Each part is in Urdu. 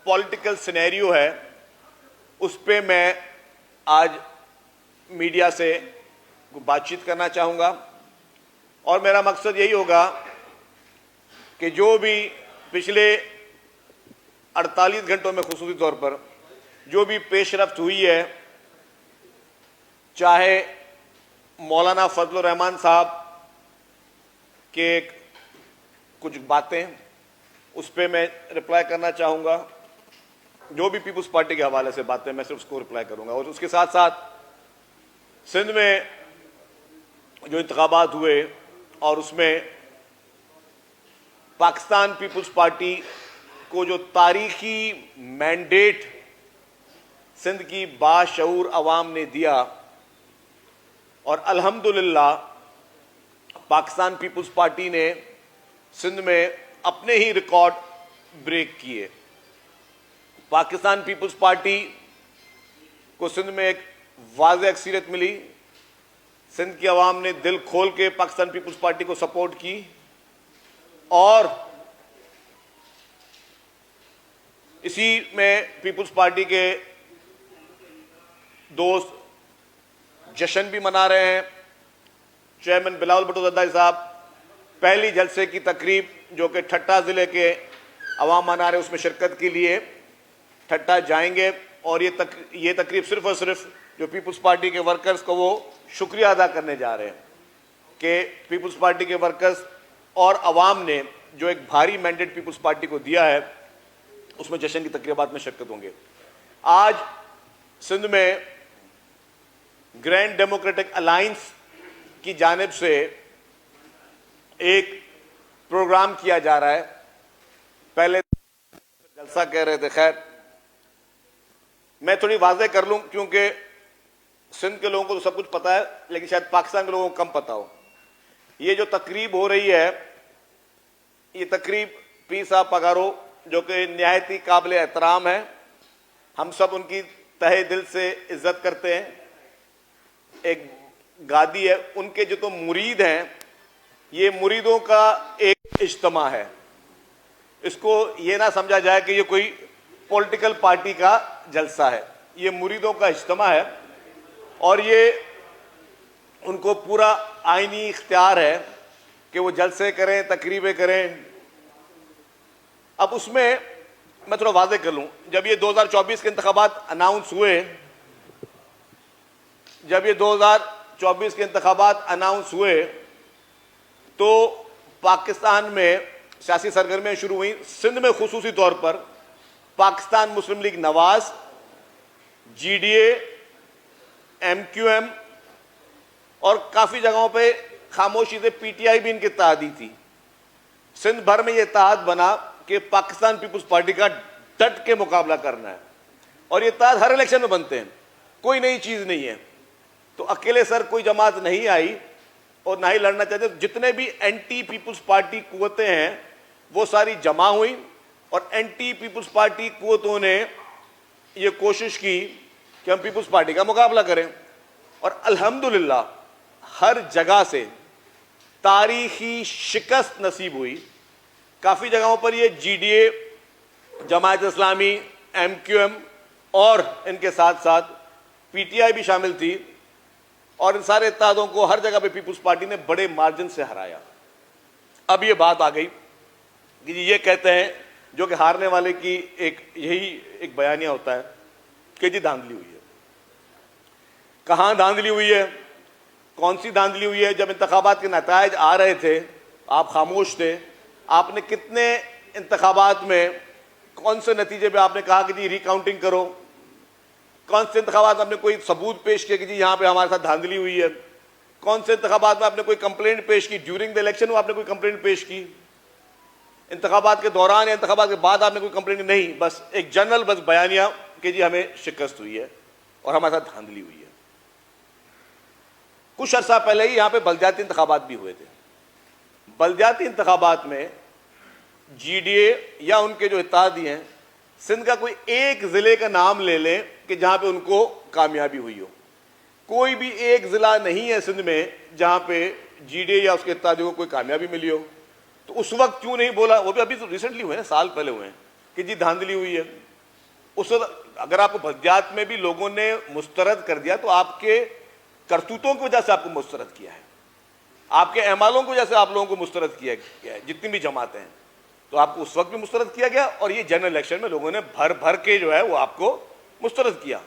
پولیٹیکل سینیریو ہے اس پہ میں آج میڈیا سے بات چیت کرنا چاہوں گا، اور میرا مقصد یہی ہوگا کہ جو بھی پچھلے 48 گھنٹوں میں خصوصی طور پر جو بھی پیش رفت ہوئی ہے، چاہے مولانا فضل الرحمان صاحب کے کچھ باتیں، اس پہ میں رپلائی کرنا چاہوں گا، جو بھی پیپلز پارٹی کے حوالے سے باتیں میں صرف اس کو رپلائی کروں گا، اور اس کے ساتھ ساتھ سندھ میں جو انتخابات ہوئے اور اس میں پاکستان پیپلز پارٹی کو جو تاریخی مینڈیٹ سندھ کی باشعور عوام نے دیا، اور الحمدللہ پاکستان پیپلز پارٹی نے سندھ میں اپنے ہی ریکارڈ بریک کیے۔ پاکستان پیپلز پارٹی کو سندھ میں ایک واضح اکثریت ملی، سندھ کی عوام نے دل کھول کے پاکستان پیپلز پارٹی کو سپورٹ کی، اور اسی میں پیپلز پارٹی کے دوست جشن بھی منا رہے ہیں۔ چیئرمین بلاول بھٹو زرداری صاحب پہلی جلسے کی تقریب جو کہ ٹھٹہ ضلع کے عوام منا رہے ہیں، اس میں شرکت کے لیے ٹھٹہ جائیں گے، اور یہ تقریب صرف اور صرف جو پیپلز پارٹی کے ورکرز کو وہ شکریہ ادا کرنے جا رہے ہیں کہ پیپلز پارٹی کے ورکرز اور عوام نے جو ایک بھاری مینڈیٹ پیپلز پارٹی کو دیا ہے، اس میں جشن کی تقریبات میں شرکت ہوں گے۔ آج سندھ میں گرینڈ ڈیموکریٹک الائنس کی جانب سے ایک پروگرام کیا جا رہا ہے، پہلے جلسہ کہہ رہے تھے، خیر میں تھوڑی واضح کر لوں کیونکہ سندھ کے لوگوں کو تو سب کچھ پتہ ہے، لیکن شاید پاکستان کے لوگوں کو کم پتہ ہو۔ یہ جو تقریب ہو رہی ہے، یہ تقریب پیر صاحب پگارو جو کہ نہایت ہی قابل احترام ہے، ہم سب ان کی تہہ دل سے عزت کرتے ہیں، ایک گادی ہے، ان کے جو تو مرید ہیں، یہ مریدوں کا ایک اجتماع ہے، اس کو یہ نہ سمجھا جائے کہ یہ کوئی پولیٹیکل پارٹی کا جلسہ ہے، یہ مریدوں کا اجتماع ہے، اور یہ ان کو پورا آئینی اختیار ہے کہ وہ جلسے کریں، تقریبیں کریں۔ اب اس میں تھوڑا واضح کر لوں، جب یہ 2024 کے انتخابات اناؤنس ہوئے، تو پاکستان میں سیاسی سرگرمیاں شروع ہوئیں، سندھ میں خصوصی طور پر Pakistan Muslim league Nawaz, G D A, M Q M, اور کافی جگہوں پہ خاموشی سے پی ٹی آئی بھی ان کی اتحادی تھی۔ سندھ بھر میں یہ اتحاد بنا کہ پاکستان پیپلز پارٹی کا ڈٹ کے مقابلہ کرنا ہے، اور یہ اتحاد ہر الیکشن میں بنتے ہیں، کوئی نئی چیز نہیں ہے۔ تو اکیلے سر کوئی جماعت نہیں آئی اور نہ ہی لڑنا چاہتے، جتنے بھی اینٹی پیپلز پارٹی قوتیں ہیں وہ ساری جمع ہوئیں، اور اینٹی پیپلز پارٹی قوتوں نے یہ کوشش کی کہ ہم پیپلز پارٹی کا مقابلہ کریں، اور الحمدللہ ہر جگہ سے تاریخی شکست نصیب ہوئی۔ کافی جگہوں پر یہ جی ڈی اے، Jamaat Islami, M Q M اور ان کے ساتھ ساتھ پی ٹی آئی بھی شامل تھی، اور ان سارے اتحادوں کو ہر جگہ پہ پیپلز پارٹی نے بڑے مارجن سے ہرایا۔ اب یہ بات آ گئی کہ یہ کہتے ہیں، جو کہ ہارنے والے کی یہی ایک بیانیہ ہوتا ہے کہ جی دھاندلی ہوئی ہے۔ کہاں دھاندلی ہوئی ہے؟ کون سی دھاندلی ہوئی ہے؟ جب انتخابات کے نتائج آ رہے تھے آپ خاموش تھے، آپ نے کتنے انتخابات میں کون سے نتیجے پہ آپ نے کہا کہ جی ری کاؤنٹنگ کرو؟ کون سے انتخابات میں آپ نے کوئی ثبوت پیش کیا کہ جی یہاں پہ ہمارے ساتھ دھاندلی ہوئی ہے؟ کون سے انتخابات میں آپ نے کوئی کمپلینٹ پیش کی؟ ڈیورنگ دا الیکشن آپ نے کوئی کمپلینٹ پیش کی؟ انتخابات کے دوران یا انتخابات کے بعد آپ نے کوئی کمپلینٹ نہیں، بس ایک جنرل بس بیانیہ کہ جی ہمیں شکست ہوئی ہے اور ہمارے ساتھ دھاندلی ہوئی ہے۔ کچھ عرصہ پہلے ہی یہاں پہ بلدیاتی انتخابات بھی ہوئے تھے۔ بلدیاتی انتخابات میں جی ڈی اے یا ان کے جو اتحادی ہیں، سندھ کا کوئی ایک ضلع کا نام لے لیں کہ جہاں پہ ان کو کامیابی ہوئی ہو۔ کوئی بھی ایک ضلع نہیں ہے سندھ میں جہاں پہ جی ڈی اے یا اس کے اتحادیوں کو کوئی کامیابی ملی ہو۔ تو اس وقت کیوں نہیں بولا؟ وہ بھی ابھی ریسنٹلی ہوئے ہیں، سال پہلے ہوئے ہیں کہ جی دھاندلی ہوئی ہے۔ اس وقت اگر آپ کو بلدیات میں بھی لوگوں نے مسترد کر دیا تو آپ کے کرتوتوں کی وجہ سے آپ کو مسترد کیا ہے, آپ کے اعمالوں کی وجہ سے آپ لوگوں کو مسترد کیا ہے, جتنی بھی جماعتیں ہیں. تو آپ کو اس وقت بھی مسترد کیا گیا, اور یہ جنرل الیکشن میں لوگوں نے بھر بھر کے جو ہے وہ آپ کو مسترد کیا,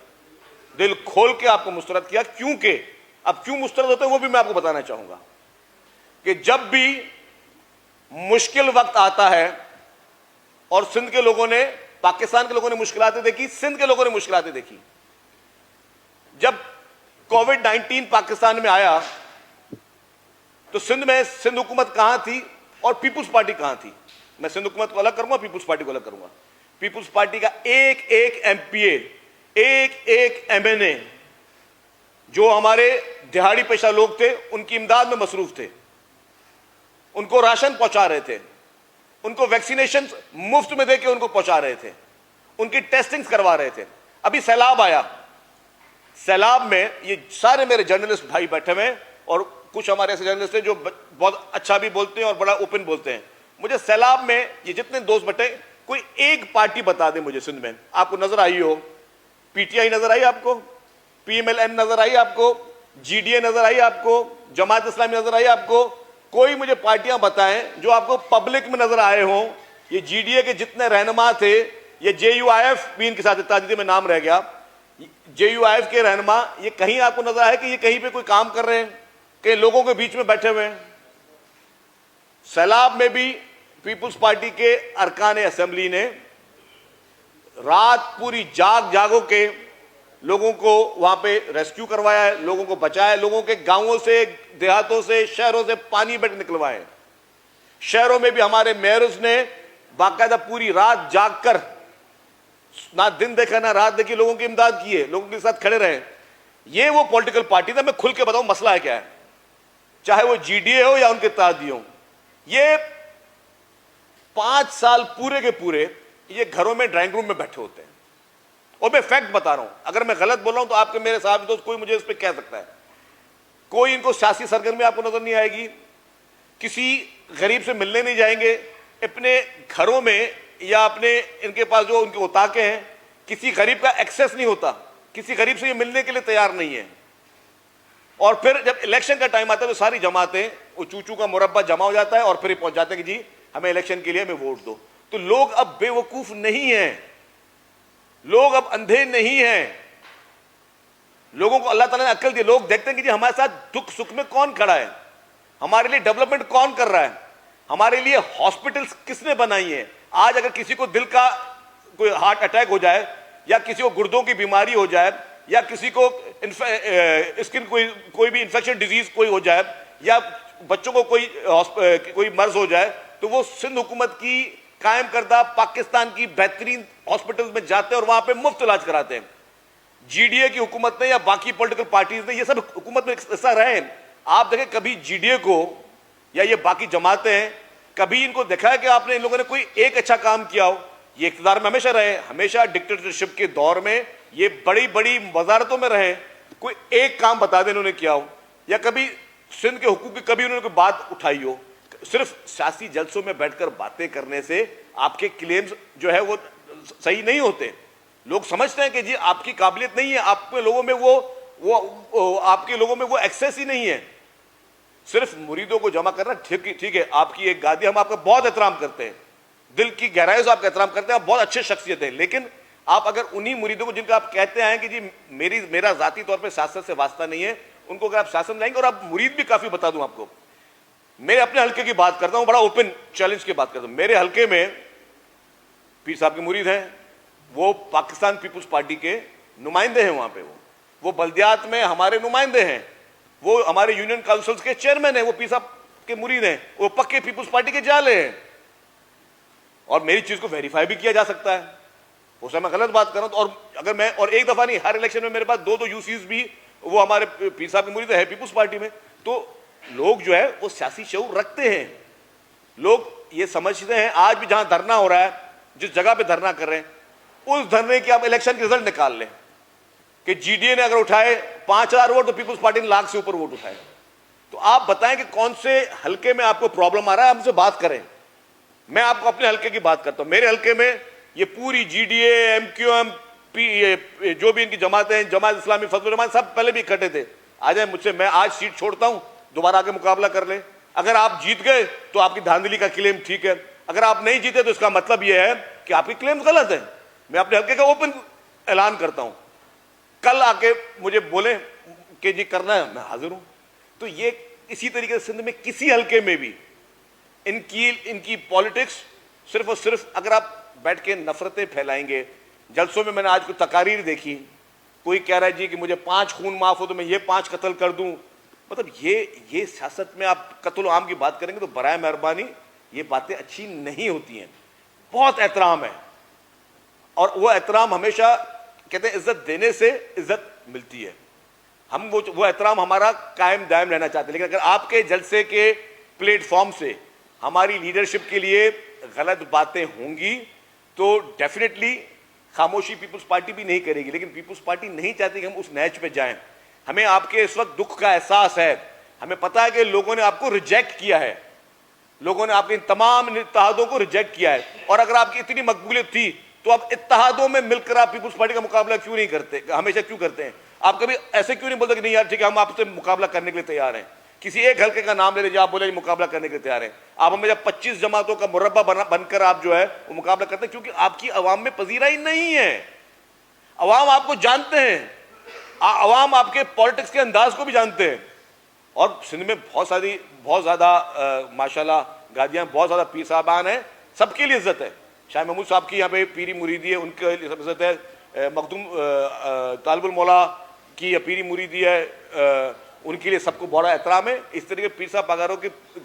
دل کھول کے آپ کو مسترد کیا. کیونکہ اب کیوں مسترد ہوتے ہیں وہ بھی میں آپ کو بتانا چاہوں گا کہ جب بھی مشکل وقت آتا ہے, اور سندھ کے لوگوں نے, پاکستان کے لوگوں نے مشکلاتیں دیکھی, سندھ کے لوگوں نے مشکلاتیں دیکھی. جب کووڈ-19 پاکستان میں آیا تو سندھ حکومت کہاں تھی اور پیپلز پارٹی کہاں تھی؟ میں سندھ حکومت کو الگ کروں گا, پیپلز پارٹی کو الگ کروں گا. پیپلز پارٹی کا ایک ایک ایم پی اے, ایک ایک ایم این اے جو ہمارے دہاڑی پیشہ لوگ تھے, ان کی امداد میں مصروف تھے, ان کو راشن پہنچا رہے تھے, ان کو ویکسینیشن مفت میں دے کے ان کو پہنچا رہے تھے, ان کی ٹیسٹنگ کروا رہے تھے. ابھی سیلاب آیا, سیلاب میں یہ سارے میرے جرنلسٹ بھائی بیٹھے ہوئے ہیں, اور کچھ ہمارے ایسے جرنلسٹ ہیں جو بہت اچھا بھی بولتے ہیں اور بڑا اوپن بولتے ہیں. مجھے سیلاب میں یہ جتنے دوست بیٹھے, کوئی ایک پارٹی بتا دیں مجھے سندھ میں آپ کو نظر آئی ہو. پی ٹی آئی نظر آئی آپ کو, پی ایم ایل این نظر آئی آپ کو, جی ڈی اے نظر آئی آپ کو, جماعت اسلامی نظر آئی آپ کو؟ کوئی مجھے پارٹیاں بتائیں جو آپ کو پبلک میں نظر آئے ہوں. یہ جی ڈی اے کے جتنے رہنما تھے, یہ جے یو آئی ایف بھی ان کے ساتھ تاجدید میں نام رہ گیا, جے یو آئی ایف کے رہنما, یہ کہیں آپ کو نظر آئے کہ یہ کہیں پہ کوئی کام کر رہے ہیں, کہ لوگوں کے بیچ میں بیٹھے ہوئے ہیں؟ سیلاب میں بھی پیپلز پارٹی کے ارکان اسمبلی نے رات پوری جاگو کے لوگوں کو وہاں پہ ریسکیو کروایا ہے, لوگوں کو بچایا, لوگوں کے گاؤں سے, دیہاتوں سے, شہروں سے پانی بیٹھ نکلوائے. شہروں میں بھی ہمارے میئرز نے باقاعدہ پوری رات جاگ کر, نہ دن دیکھا نہ رات دیکھی, لوگوں کی امداد کی ہے, لوگوں کے ساتھ کھڑے رہے. یہ وہ پولیٹیکل پارٹی تھا. میں کھل کے بتاؤں مسئلہ ہے کیا ہے, چاہے وہ جی ڈی اے ہو یا ان کے اتحادی ہوں. یہ 5 سال پورے کے پورے یہ گھروں میں ڈرائنگ روم میں بیٹھے ہوتے ہیں. اور میں فیکٹ بتا رہا ہوں, اگر میں غلط بول رہا ہوں تو آپ کے میرے صاحب دوست کوئی مجھے اس پہ کہہ سکتا ہے. کوئی ان کو سیاسی سرگرمی آپ کو نظر نہیں آئے گی, کسی غریب سے ملنے نہیں جائیں گے, اپنے گھروں میں یا اپنے ان کے پاس جو ان کے اتاقے ہیں, کسی غریب کا ایکسیس نہیں ہوتا, کسی غریب سے یہ ملنے کے لیے تیار نہیں ہے. اور پھر جب الیکشن کا ٹائم آتا ہے تو ساری جماعتیں, وہ چوچو کا مربع جمع ہو جاتا ہے اور پھر یہ پہنچ جاتے ہیں کہ جی ہمیں الیکشن کے لیے ہمیں ووٹ دو. تو لوگ اب بے وقوف نہیں ہیں, لوگ اب اندھے نہیں ہیں, لوگوں کو اللہ تعالیٰ نے عقل دی. لوگ دیکھتے ہیں کہ جی ہمارے ساتھ دکھ سکھ میں کون کھڑا ہے, ہمارے لیے ڈیولپمنٹ کون کر رہا ہے, ہمارے لیے ہاسپٹلس کس نے بنائی ہیں. آج اگر کسی کو دل کا کوئی ہارٹ اٹیک ہو جائے, یا کسی کو گردوں کی بیماری ہو جائے, یا کسی کو اسکن کوئی بھی انفیکشن ڈیزیز کوئی ہو جائے, یا بچوں کو کوئی مرض ہو جائے, تو وہ سندھ حکومت کی قائم کردہ پاکستان کی بہترین ہاسپٹلز میں جاتے ہیں اور وہاں پہ مفت علاج کراتے ہیں. جی ڈی اے کی حکومت نے یا باقی پولیٹیکل پارٹیز نے یہ سب حکومت میں حصہ رہے ہیں. آپ دیکھیں کبھی جی ڈی اے کو یا یہ باقی جماعتیں ہیں, کبھی ان کو دیکھا ہے کہ آپ نے ان لوگوں نے کوئی ایک اچھا کام کیا ہو؟ یہ اقتدار میں ہمیشہ رہے, ہمیشہ ڈکٹیٹرشپ کے دور میں یہ بڑی بڑی وزارتوں میں رہے, کوئی ایک کام بتا دیں انہوں نے کیا ہو, یا کبھی سندھ کے حقوق کی کبھی انہوں نے کوئی بات اٹھائی ہو. صرف سیاسی جلسوں میں بیٹھ کر باتیں کرنے سے آپ کے کلیمز جو ہے وہ صحیح نہیں ہوتے. لوگ سمجھتے ہیں کہ جی آپ کی قابلیت نہیں ہے, آپ کے لوگوں میں آپ کے لوگوں میں وہ ایکسیس ہی نہیں ہے. صرف مریدوں کو جمع کرنا ٹھیک ہے, آپ کی ایک گادی, ہم آپ کا بہت احترام کرتے ہیں, دل کی گہرائی سے آپ کا احترام کرتے ہیں, آپ بہت اچھے شخصیت ہیں. لیکن آپ اگر انہی مریدوں کو جن کا آپ کہتے ہیں کہ جی میرا ذاتی طور پہ سیاست سے واسطہ نہیں ہے, ان کو اگر آپ سیاست میں لائیں گے, اور آپ مرید بھی کافی بتا دوں آپ کو, میں اپنے حلقے کی بات کرتا ہوں, بڑا اوپن چیلنج کی بات کرتا ہوں. میرے حلقے میں پیر صاحب کے مرید ہیں, وہ پاکستان پیپلز پارٹی کے نمائندے ہیں وہاں پہ, وہ بلدیات میں ہمارے نمائندے ہیں, وہ ہمارے یونین کاؤنسلز کے چیئرمین ہیں, وہ پیر صاحب کے مرید ہیں, وہ پکے پیپلز پارٹی کے جالے ہیں. اور میری چیز کو ویریفائی بھی کیا جا سکتا ہے, ہو سکتا ہے میں غلط بات کر رہا ہوں. اور اگر میں, اور ایک دفعہ نہیں, ہر الیکشن میں میرے پاس 2 یو سیز بھی وہ ہمارے پیر صاحب کے مرید ہے پیپلز پارٹی میں. تو لوگ جو ہے وہ سیاسی شعور رکھتے ہیں, لوگ یہ سمجھتے ہیں. آج بھی جہاں دھرنا ہو رہا ہے, جس جگہ پہ دھرنا کر رہے ہیں, اس دھرنے کی آپ الیکشن کے رزلٹ نکال لیں کہ جی ڈی اے نے اگر اٹھائے 5000 ووٹ تو پیپلز پارٹی نے 1,00,000 سے اوپر ووٹ اٹھائے. تو آپ بتائیں کہ کون سے حلقے میں آپ کو پرابلم آ رہا ہے, ہم سے بات کریں. میں آپ کو اپنے حلقے کی بات کرتا ہوں. میرے حلقے میں یہ پوری G D A, M Q M, جو بھی ان کی جماعتیں ہیں، جماعت اسلامی، فضل الرحمان، سب پہلے بھی اکٹھے تھے. آ جائیں مجھ سے، میں آج سیٹ چھوڑتا ہوں، دوبارہ آ کے مقابلہ کر لیں. اگر آپ جیت گئے تو آپ کی دھاندلی کا کلیم ٹھیک ہے، اگر آپ نہیں جیتے تو اس کا مطلب یہ ہے کہ آپ کی کلیم غلط ہے. میں اپنے حلقے کا اوپن اعلان کرتا ہوں، کل آ کے مجھے بولیں کہ جی کرنا ہے، میں حاضر ہوں. تو یہ اسی طریقے سے سندھ میں کسی حلقے میں بھی ان کی پالیٹکس صرف اور صرف، اگر آپ بیٹھ کے نفرتیں پھیلائیں گے. جلسوں میں نے آج کوئی تقاریر دیکھی، کوئی کہہ رہا ہے جی کہ مجھے 5 خون معاف ہو تو میں یہ 5 قتل کر دوں. مطلب یہ سیاست میں آپ قتل عام کی بات کریں گے تو برائے مہربانی یہ باتیں اچھی نہیں ہوتی ہیں. بہت احترام ہے، اور وہ احترام ہمیشہ کہتے ہیں عزت دینے سے عزت ملتی ہے. ہم وہ احترام ہمارا قائم دائم رہنا چاہتے ہیں. لیکن اگر آپ کے جلسے کے پلیٹ فارم سے ہماری لیڈرشپ کے لیے غلط باتیں ہوں گی تو ڈیفینیٹلی خاموشی پیپلز پارٹی بھی نہیں کرے گی. لیکن پیپلز پارٹی نہیں چاہتی کہ ہم اس نیچ پہ جائیں. ہمیں آپ کے اس وقت دکھ کا احساس ہے، ہمیں پتا ہے کہ لوگوں نے آپ کو ریجیکٹ کیا ہے، لوگوں نے آپ کے ان تمام اتحادوں کو ریجیکٹ کیا ہے. اور اگر آپ کی اتنی مقبولیت تھی تو آپ اتحادوں میں مل کر آپ پیپلز پارٹی کا مقابلہ کیوں نہیں کرتے، ہمیشہ کیوں کرتے ہیں؟ آپ کبھی ایسے کیوں نہیں بولتے کہ نہیں یار ٹھیک ہے ہم آپ سے مقابلہ کرنے کے لیے تیار ہیں؟ کسی ایک حلقے کا نام لے لیجیے، آپ بولے مقابلہ کرنے کے لیے تیار ہیں. آپ ہمیں جب 25 جماعتوں کا مربع بن کر آپ جو ہے وہ مقابلہ کرتے ہیں، کیونکہ آپ کی عوام میں پذیرائی نہیں ہے. عوام آپ کو جانتے ہیں، عوام آپ کے پالیٹکس کے انداز کو بھی جانتے ہیں. اور سندھ میں بہت زیادہ ماشاءاللہ گادیاں، بہت زیادہ پیر صاحبان ہیں، سب کے لیے عزت ہے. شاہ محمود صاحب کی یہاں پہ پیری مریدی ہے، ان کے لیے سب عزت ہے. مخدوم طالب المولا کی پیری مریدی ہے، ان کے لیے سب کو بڑا احترام ہے. اس طریقے پیر صاحب پاگاروں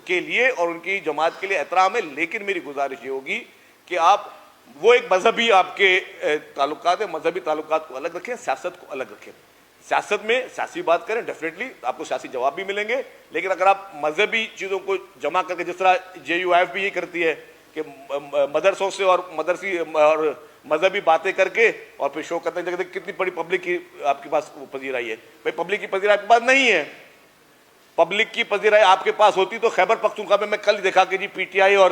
کے لیے اور ان کی جماعت کے لیے احترام ہے. لیکن میری گزارش یہ ہوگی کہ آپ وہ ایک مذہبی آپ کے تعلقات ہیں، مذہبی تعلقات کو الگ رکھیں، سیاست کو الگ رکھیں. سیاست میں سیاسی بات کریں، ڈیفینیٹلی آپ کو سیاسی جواب بھی ملیں گے. لیکن اگر آپ مذہبی چیزوں کو جمع کر کے، جس طرح JUIF بھی یہ کرتی ہے کہ مدرسوں سے اور مدرسی اور مذہبی باتیں کر کے اور پھر شو کرتے ہیں کتنی بڑی پبلک کی آپ کے پاس پذیرائی ہے. بھائی پبلک کی پذیرائی آپ کے پاس نہیں ہے. پبلک کی پذیرائی آپ کے پاس ہوتی تو خیبر پختونخوا میں کل دیکھا کہ جی PTI اور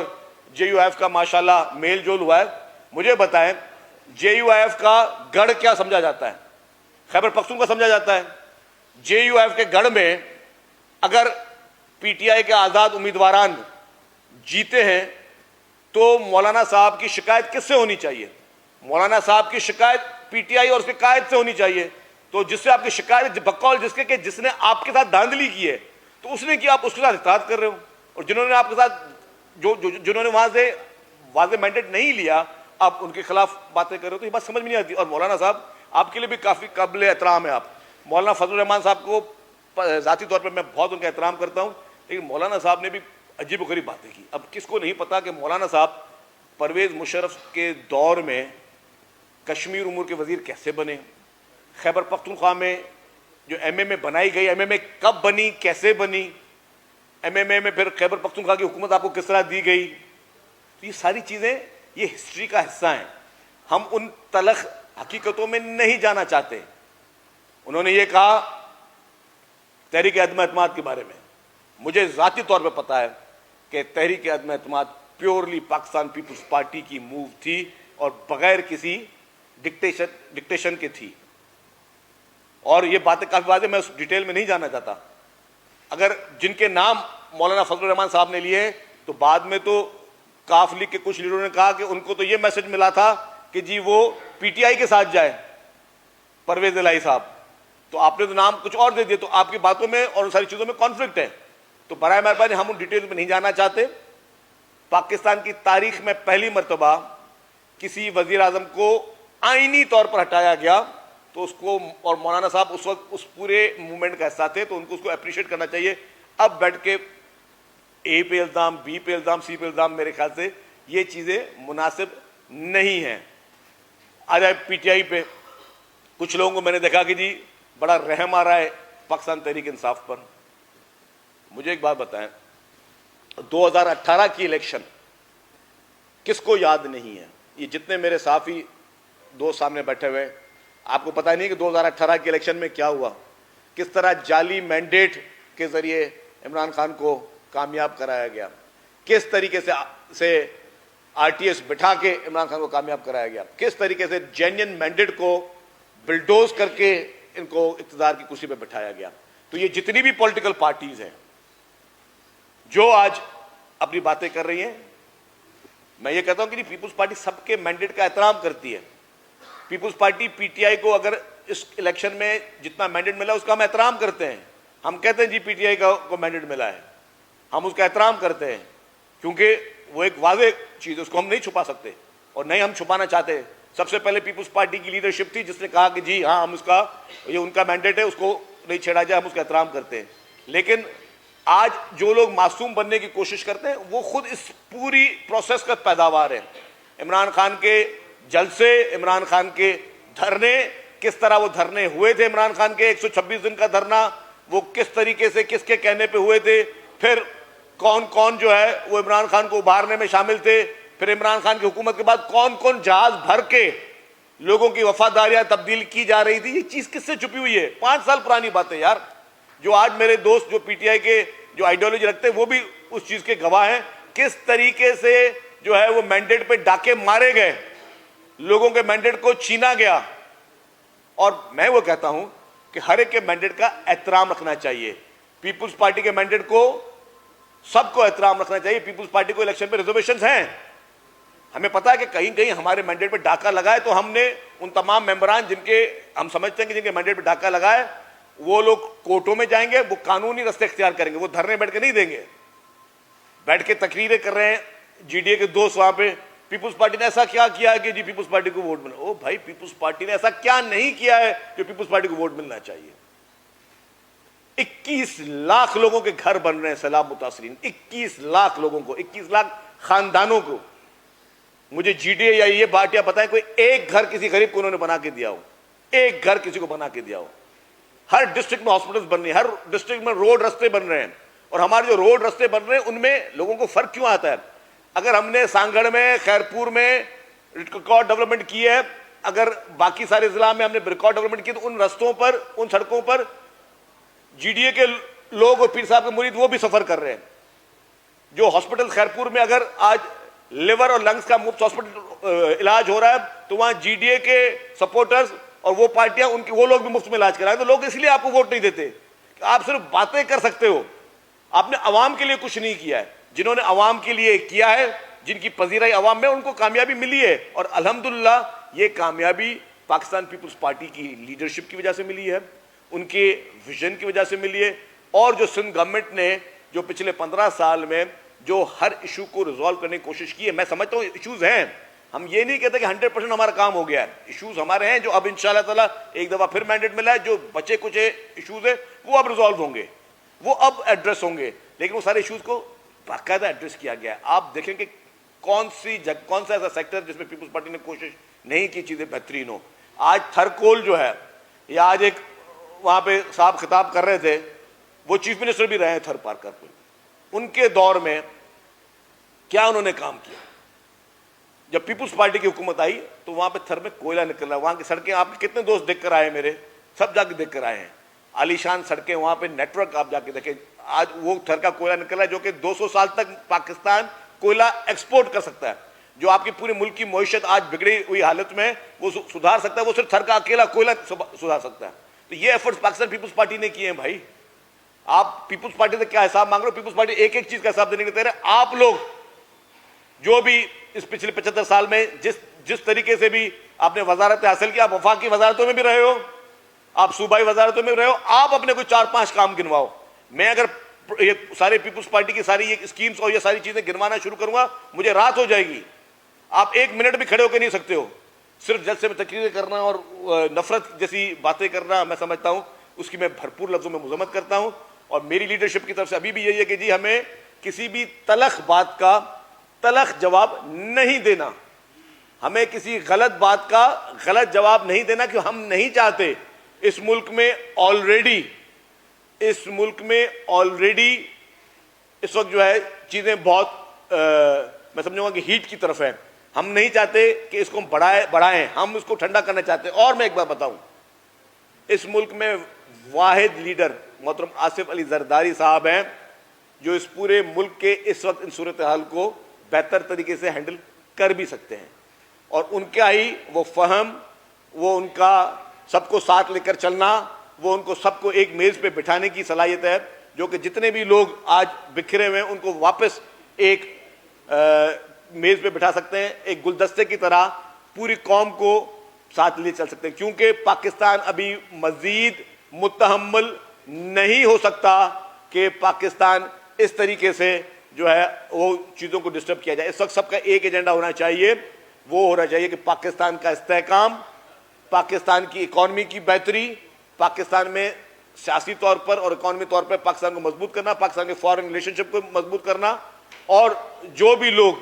JUIF کا ماشاءاللہ میل جول ہوا ہے. مجھے بتائیں JUIF کا گڑھ کیا سمجھا جاتا ہے؟ خیبر پختونخوا سمجھا جاتا ہے. JUIF کے گڑھ میں اگر PTI کے آزاد امیدواران جیتے ہیں تو مولانا صاحب کی شکایت کس سے ہونی چاہیے؟ مولانا صاحب کی شکایت PTI اور اس کے قائد سے ہونی چاہیے. تو جس سے آپ کی شکایت بقول جس کے کہ جس نے آپ کے ساتھ دھاندلی کی ہے تو اس نے کیا، آپ اس کے ساتھ اطاعت کر رہے ہو. اور جنہوں نے آپ کے ساتھ جنہوں نے وہاں سے واضح مینڈیٹ نہیں لیا، آپ ان کے خلاف باتیں کر رہے ہو، تو یہ بات سمجھ میں نہیں آتی. اور مولانا صاحب آپ کے لیے بھی کافی قابل احترام ہے. آپ مولانا فضل الرحمان صاحب کو ذاتی طور پر میں بہت ان کا احترام کرتا ہوں، لیکن مولانا صاحب نے بھی عجیب و غریب باتیں کی. اب کس کو نہیں پتا کہ مولانا صاحب پرویز مشرف کے دور میں کشمیر امور کے وزیر کیسے بنے؟ خیبر پختونخوا میں جو MMA بنائی گئی، MMA کب بنی، کیسے بنی؟ MMA میں پھر خیبر پختونخوا کی حکومت آپ کو کس طرح دی گئی؟ تو یہ ساری چیزیں یہ ہسٹری کا حصہ ہیں. ہم ان تلخ حقیقتوں میں نہیں جانا چاہتے. انہوں نے یہ کہا تحریک عدم اعتماد کے بارے میں، مجھے ذاتی طور پہ پتا ہے کہ تحریک عدم اعتماد پیورلی پاکستان پیپلز پارٹی کی موو تھی اور بغیر کسی ڈکٹیشن کے تھی. اور یہ باتیں کافی واضح، میں اس ڈیٹیل میں نہیں جانا چاہتا. اگر جن کے نام مولانا فضل الرحمان صاحب نے لیے تو بعد میں تو کاف لیگ کے کچھ لیڈروں نے کہا کہ ان کو تو یہ میسج ملا تھا کہ جی وہ PTI کے ساتھ جائے، پرویز الہی صاحب، تو آپ نے تو نام کچھ اور دے دیے. تو آپ کی باتوں میں اور ان ساری چیزوں میں کانفلکٹ ہے. تو برائے مہربانی ہم ان ڈیٹیل میں نہیں جانا چاہتے. پاکستان کی تاریخ میں پہلی مرتبہ کسی وزیر اعظم کو آئینی طور پر ہٹایا گیا تو اس کو، اور مولانا صاحب اس وقت اس پورے موومنٹ کا حصہ تھے تو ان کو اس کو اپریشیٹ کرنا چاہیے. اب بیٹھ کے A پہ الزام، B پہ الزام، C پہ الزام، میرے خیال سے یہ چیزیں مناسب نہیں ہیں. آ جائے PTI پہ. کچھ لوگوں کو میں نے دیکھا کہ جی بڑا رحم آ رہا ہے پاکستان تحریک انصاف پر. مجھے ایک بات بتائیں، 2018 کی الیکشن کس کو یاد نہیں ہے؟ یہ جتنے میرے صحافی دوست سامنے بیٹھے ہوئے، آپ کو پتہ نہیں کہ 2018 کی الیکشن میں کیا ہوا؟ کس طرح جعلی مینڈیٹ کے ذریعے عمران خان کو کامیاب کرایا گیا، کس طریقے سے RTS بٹھا کے عمران خان کو کامیاب کرایا گیا, کس طریقے سے جینین مینڈیٹ کو بلڈوز کر کے ان کو اقتدار کی کرسی پہ بٹھایا گیا. تو یہ جتنی بھی پولیٹیکل پارٹیز ہیں جو آج اپنی باتیں کر رہی ہیں, میں یہ کہتا ہوں کہ پیپلز پارٹی سب کے مینڈیٹ کا احترام کرتی ہے. پیپلز پارٹی PTI کو اگر اس الیکشن میں جتنا مینڈیٹ ملا اس کا ہم احترام کرتے ہیں. ہم کہتے ہیں جی PTI کو مینڈیٹ ملا ہے, ہم اس کا احترام کرتے ہیں کیونکہ وہ ایک واضح چیز ہے, اس کو ہم نہیں چھپا سکتے اور نہیں ہم چھپانا چاہتے. سب سے پہلے پیپلز پارٹی کی لیڈرشپ تھی جس نے کہا کہ جی ہاں ہم اس کا, یہ ان کا مینڈیٹ ہے, اس کو نہیں چھیڑا جائے, ہم اس کا احترام کرتے ہیں. لیکن آج جو لوگ معصوم بننے کی کوشش کرتے ہیں وہ خود اس پوری پروسیس کا پیداوار ہے. عمران خان کے جلسے, عمران خان کے دھرنے, کس طرح وہ دھرنے ہوئے تھے, عمران خان کے 126 دن کا دھرنا وہ کس طریقے سے کس کے کہنے پہ ہوئے تھے, پھر کون کون جو ہے وہ عمران خان کو ابھارنے میں شامل تھے, پھر عمران خان کی حکومت کے بعد کون کون جہاز بھر کے لوگوں کی وفاداریاں تبدیل کی جا رہی تھی. یہ چیز کس سے چھپی ہوئی ہے؟ 5 سال پرانی بات ہے یار. جو آج میرے دوست جو PTI کے جو آئیڈیالوجی رکھتے ہیں وہ بھی اس چیز کے گواہ ہیں, کس طریقے سے جو ہے وہ مینڈیٹ پہ ڈاکے مارے گئے, لوگوں کے مینڈیٹ کو چھینا گیا. اور میں وہ کہتا ہوں کہ ہر ایک کے مینڈیٹ کا احترام رکھنا چاہیے. پیپلز پارٹی کے مینڈیٹ کو سب کو احترام رکھنا چاہیے. پیپلز پارٹی کو الیکشن پہ ریزرویشنز ہیں, ہمیں پتا ہے کہ کہیں کہیں ہمارے مینڈیٹ پہ ڈاکہ لگا ہے, تو ہم نے ان تمام ممبران جن کے ہم سمجھتے ہیں کہ جن کے مینڈیٹ پہ ڈاکہ لگا ہے وہ لوگ کورٹوں میں جائیں گے, وہ قانونی راستے اختیار کریں گے, وہ دھرنے بیٹھ کے نہیں دیں گے. بیٹھ کے تقریریں کر رہے ہیں GDA کے دوست وہاں پہ, پیپلز پارٹی نے ایسا کیا کیا ہے کہ جی پیپلز پارٹی کو ووٹ ملا. او بھائی, پیپلز پارٹی نے ایسا کیا نہیں کیا ہے جو پیپلز پارٹی کو ووٹ ملنا چاہیے؟ 21 لاکھ لوگوں کے گھر بن رہے ہیں سیلاب متاثرین, 21 لاکھ لوگوں کو, 21 لاکھ خاندانوں کو. مجھے GDA یا یہ پارٹیاں بتائیں کوئی ایک گھر کسی غریب کو انہوں نے بنا کے دیا ہو, ایک گھر کسی کو بنا کے دیا ہو. ہر ڈسٹرکٹ میں ہاسپٹلز بن رہی ہیں, ہر ڈسٹرکٹ میں روڈ رستے بن رہے ہیں, اور ہمارے جو روڈ رستے بن رہے ہیں ان میں لوگوں کو فرق کیوں آتا ہے؟ اگر ہم نے سانگڑ میں, خیرپور میں ریکارڈ ڈیولپمنٹ کی ہے, اگر باقی سارے ضلع میں ہم نے ریکارڈ ڈیولپمنٹ کی, تو ان رستوں پر, ان سڑکوں پر GDA کے لوگ اور پیر صاحب کے مرید وہ بھی سفر کر رہے ہیں. جو ہاسپٹل خیرپور میں اگر آج لیور اور لنگس کا مفت ہاسپٹل علاج ہو رہا ہے تو وہاں GDA کے سپورٹرز اور وہ پارٹیاں ان کی وہ لوگ بھی مفت میں علاج کرائیں. تو لوگ اس لیے آپ کو ووٹ نہیں دیتے کہ آپ صرف باتیں کر سکتے ہو, آپ نے عوام کے لیے کچھ نہیں کیا ہے. جنہوں نے عوام کے لیے کیا ہے, جن کی پذیرائی عوام میں, ان کو کامیابی ملی ہے. اور الحمدللہ یہ کامیابی پاکستان پیپلز پارٹی کی لیڈرشپ کی وجہ سے ملی ہے, ان کے ویژن کی وجہ سے ملی ہے. اور جو سندھ گورنمنٹ نے جو پچھلے 15 سال میں جو ہر ایشو کو ریزالو کرنے کی کوشش کی ہے, میں سمجھتا ہوں ایشوز ہیں, ہم یہ نہیں کہتے کہ 100% ہمارا کام ہو گیا ہے. ایشوز ہمارے ہیں جو اب انشاءاللہ تعالیٰ ایک دفعہ پھر مینڈیٹ ملا ہے, جو بچے کچھ ایشوز ہیں وہ اب ریزالو ہوں گے, وہ اب ایڈریس ہوں گے. لیکن وہ سارے ایشوز کو باقاعدہ ایڈریس کیا گیا ہے. آپ دیکھیں کہ کون سا ایسا سیکٹر جس میں پیپلز پارٹی نے کوشش نہیں کی چیزیں بہترین ہو. آج تھرکول جو ہے, یا آج ایک وہاں پہ صاحب خطاب کر رہے تھے, وہ چیف منسٹر بھی رہے ہیں تھر پارکر پہ, ان کے دور میں کیا انہوں نے کام کیا؟ جب پیپلز پارٹی کی حکومت آئی تو وہاں پہ تھر میں کوئلہ نکل رہا, وہاں کی سڑکیں آپ کے کتنے دوست دیکھ کر آئے, میرے سب جا کے دیکھ کر آئے ہیں, عالیشان سڑکیں, وہاں پہ نیٹ ورک آپ جا کے دیکھیں. آج وہ تھر کا کوئلہ نکل رہا ہے جو کہ 200 سال تک پاکستان کوئلہ ایکسپورٹ کر سکتا ہے, جو آپ کی پورے ملک کی معیشت آج بگڑی ہوئی حالت میں وہ سدھار سکتا ہے, وہ صرف تھر کا اکیلا کوئلہ سدھار سکتا ہے. تو یہ ایفرٹس پاکستان پیپلز پارٹی نے کیے ہیں. بھائی آپ پیپلز پارٹی سے کیا حساب مانگ رہے ہو؟ پیپلز پارٹی ایک ایک چیز کا حساب دینے کے تیار ہے. آپ لوگ جو بھی اس پچھلے 75 سال میں جس طریقے سے بھی آپ نے وزارت حاصل کی, آپ وفاقی وزارتوں میں بھی رہے ہو, آپ صوبائی وزارتوں میں بھی رہے ہو, آپ اپنے کوئی 4-5 کام گنواؤ. میں اگر یہ سارے پیپلز پارٹی کی ساری یہ اسکیمز اور یہ ساری چیزیں گنوانا شروع کروں گا مجھے رات ہو جائے گی. آپ 1 منٹ بھی کھڑے ہو کے نہیں سکتے ہو. صرف جلسے میں تقریریں کرنا اور نفرت جیسی باتیں کرنا, میں سمجھتا ہوں اس کی میں بھرپور لفظوں میں مذمت کرتا ہوں. اور میری لیڈرشپ کی طرف سے ابھی بھی یہی ہے کہ جی ہمیں کسی بھی تلخ بات کا تلخ جواب نہیں دینا, ہمیں کسی غلط بات کا غلط جواب نہیں دینا, کہ ہم نہیں چاہتے اس ملک میں آلریڈی اس وقت جو ہے چیزیں بہت میں سمجھوں گا کہ ہیٹ کی طرف ہے. ہم نہیں چاہتے کہ اس کو بڑھائیں, ہم اس کو ٹھنڈا کرنا چاہتے ہیں. اور میں ایک بات بتاؤں, اس ملک میں واحد لیڈر محترم آصف علی زرداری صاحب ہیں جو اس پورے ملک کے اس وقت ان صورتحال کو بہتر طریقے سے ہینڈل کر بھی سکتے ہیں، اور ان کا ہی وہ فہم، وہ ان کا سب کو ساتھ لے کر چلنا، وہ ان کو سب کو ایک میز پہ بٹھانے کی صلاحیت ہے، جو کہ جتنے بھی لوگ آج بکھرے ہوئے ہیں ان کو واپس ایک میز پہ بٹھا سکتے ہیں، ایک گلدستے کی طرح پوری قوم کو ساتھ لے چل سکتے ہیں، کیونکہ پاکستان ابھی مزید متحمل نہیں ہو سکتا کہ پاکستان اس طریقے سے جو ہے وہ چیزوں کو ڈسٹرب کیا جائے۔ اس وقت سب کا ایک ایجنڈا ہونا چاہیے، وہ ہونا چاہیے کہ پاکستان کا استحکام، پاکستان کی اکانومی کی بہتری، پاکستان میں سیاسی طور پر اور اکانومی طور پر پاکستان کو مضبوط کرنا، پاکستان کے فارن ریلیشن شپ کو مضبوط کرنا، اور جو بھی لوگ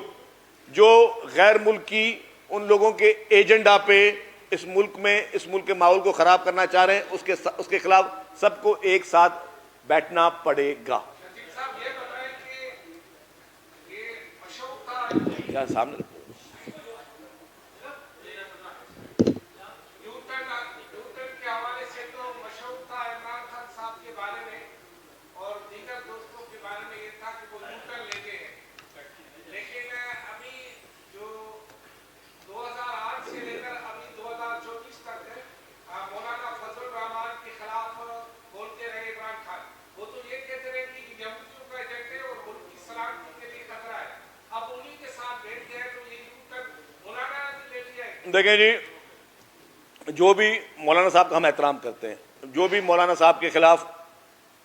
جو غیر ملکی ان لوگوں کے ایجنڈا پہ اس ملک میں اس ملک کے ماحول کو خراب کرنا چاہ رہے ہیں، اس کے خلاف سب کو ایک ساتھ بیٹھنا پڑے گا۔ کیا سامنے دیکھیں جی، جو بھی مولانا صاحب کا ہم احترام کرتے ہیں، جو بھی مولانا صاحب کے خلاف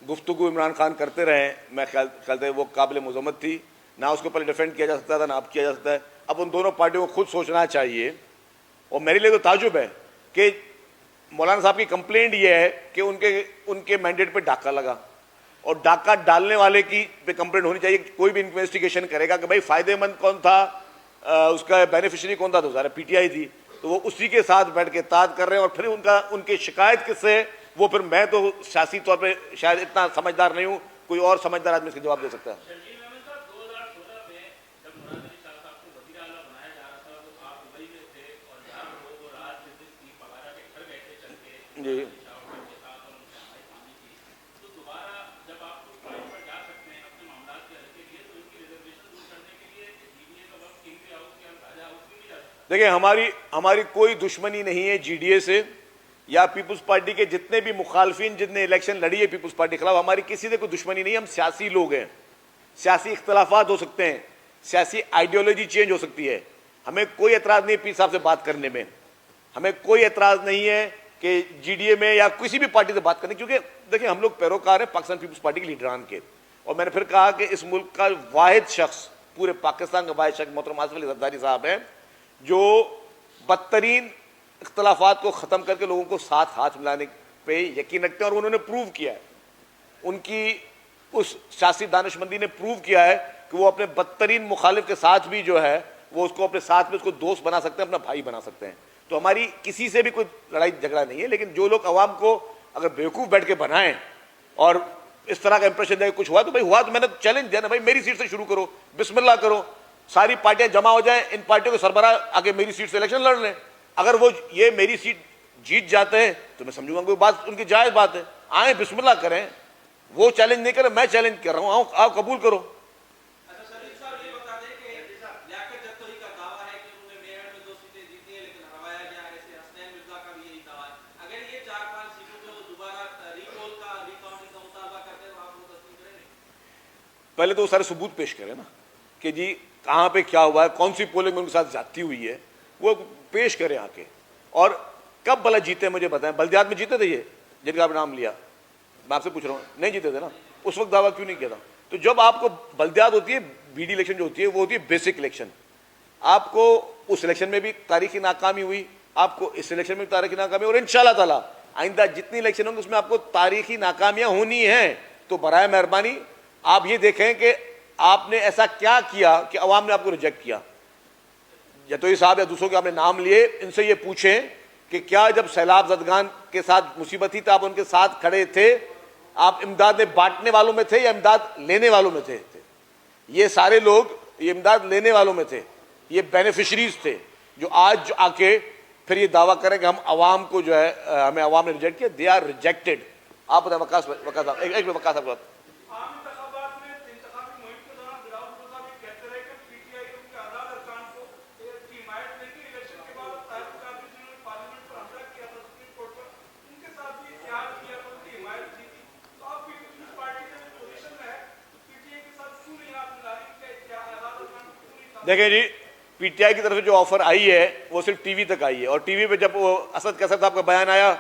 گفتگو عمران خان کرتے رہے، میں خیال وہ قابل مذمت تھی، نہ اس کے اوپر ڈیفینڈ کیا جا سکتا تھا، نہ اب کیا جا سکتا ہے۔ اب ان دونوں پارٹیوں کو خود سوچنا چاہیے، اور میرے لیے تو تعجب ہے کہ مولانا صاحب کی کمپلینٹ یہ ہے کہ ان کے مینڈیٹ پہ ڈاکہ لگا، اور ڈاکہ ڈالنے والے کی پہ کمپلینٹ ہونی چاہیے۔ کوئی بھی انویسٹیگیشن کرے گا کہ بھائی فائدے مند کون تھا، اس کا بینیفیشری کون تھا، تو ظاہر پی ٹی آئی تھی، تو وہ اسی کے ساتھ بیٹھ کے تاد کر رہے ہیں، اور پھر ان کی شکایت کس سے، وہ پھر میں تو سیاسی طور پہ شاید اتنا سمجھدار نہیں ہوں، کوئی اور سمجھدار آدمی اس کا جواب دے سکتا ہے۔ جی دیکھیں، ہماری کوئی دشمنی نہیں ہے جی ڈی اے سے یا پیپلز پارٹی کے جتنے بھی مخالفین جتنے الیکشن لڑی ہے پیپلز پارٹی کے خلاف، ہماری کسی سے کوئی دشمنی نہیں ہے۔ ہم سیاسی لوگ ہیں، سیاسی اختلافات ہو سکتے ہیں، سیاسی آئیڈیالوجی چینج ہو سکتی ہے، ہمیں کوئی اعتراض نہیں ہے پیر صاحب سے بات کرنے میں، ہمیں کوئی اعتراض نہیں ہے کہ جی ڈی اے میں یا کسی بھی پارٹی سے بات کرنے، کیونکہ دیکھیں ہم لوگ پیروکار ہیں پاکستان پیپلز پارٹی کے لیڈران کے، اور میں نے پھر کہا کہ اس ملک کا واحد شخص، پورے پاکستان کا واحد شخص محترم آصف علی زرداری صاحب ہیں، جو بدترین اختلافات کو ختم کر کے لوگوں کو ساتھ ہاتھ ملانے پہ یقین رکھتے ہیں، اور انہوں نے پروو کیا ہے، ان کی اس سیاسی دانشمندی نے پروو کیا ہے کہ وہ اپنے بدترین مخالف کے ساتھ بھی جو ہے وہ اس کو اپنے ساتھ میں اس کو دوست بنا سکتے ہیں، اپنا بھائی بنا سکتے ہیں۔ تو ہماری کسی سے بھی کوئی لڑائی جھگڑا نہیں ہے، لیکن جو لوگ عوام کو اگر بیوقوف بیٹھ کے بنائیں اور اس طرح کا امپریشن دے کہ کچھ ہوا، تو بھائی ہوا تو میں نے چیلنج دیا نا، بھائی میری سیٹ سے شروع کرو، بسم اللہ کرو، ساری پارٹیاں جمع ہو جائیں، ان پارٹیوں کے سربراہ آگے میری سیٹ سے الیکشن لڑ لیں، اگر وہ یہ میری سیٹ جیت جاتے ہیں تو میں سمجھوں گا کوئی بات ان کی جائز بات ہے، آئیں بسم اللہ کریں، وہ چیلنج نہیں کریں، میں چیلنج کر رہا ہوں، آؤ قبول کرو۔ پہلے تو وہ سارے ثبوت پیش کریں نا کہ جی کہاں پہ کیا ہوا ہے، کون سی پولنگ میں ان کے ساتھ زیادتی ہوئی ہے، وہ پیش کریں آ کے، اور کب بھلا جیتے مجھے بتائیں۔ بلدیات میں جیتے تھے یہ جن کا آپ نام لیا، میں آپ سے پوچھ رہا ہوں، نہیں جیتے تھے نا، اس وقت دعویٰ کیوں نہیں کیا تھا؟ تو جب آپ کو بلدیات ہوتی ہے، بی ڈی الیکشن جو ہوتی ہے وہ ہوتی ہے بیسک الیکشن، آپ کو اس الیکشن میں بھی تاریخی ناکامی ہوئی، آپ کو اس الیکشن میں بھی تاریخی ناکامی، اور انشاءاللہ تعالیٰ آئندہ جتنی الیکشن ہوں گے اس میں آپ کو تاریخی ناکامیاں ہونی ہیں۔ تو برائے مہربانی آپ یہ دیکھیں کہ آپ نے ایسا کیا کیا کہ عوام نے آپ کو ریجیکٹ کیا۔ جتوئی صاحب یا دوسروں کے آپ نے نام لیے، ان سے یہ پوچھیں کہ کیا جب سیلاب زدگان کے ساتھ مصیبت تھی تو آپ ان کے ساتھ کھڑے تھے، آپ امداد میں بانٹنے والوں میں تھے یا امداد لینے والوں میں تھے؟ یہ سارے لوگ یہ امداد لینے والوں میں تھے، یہ بینیفیشریز تھے، جو آج آ کے پھر یہ دعویٰ کریں کہ ہم عوام کو جو ہے ہمیں عوام نے ریجیکٹ کیا۔ They are rejected. آپ بتائیں وقاص صاحب، ایک وقاص صاحب دیکھیں جی پی ٹی آئی کی طرف سے جو آفر آئی ہے وہ صرف ٹی وی تک آئی ہے, اور ٹی وی پہ جب وہ اسد کیسر صاحب کا بیان آیا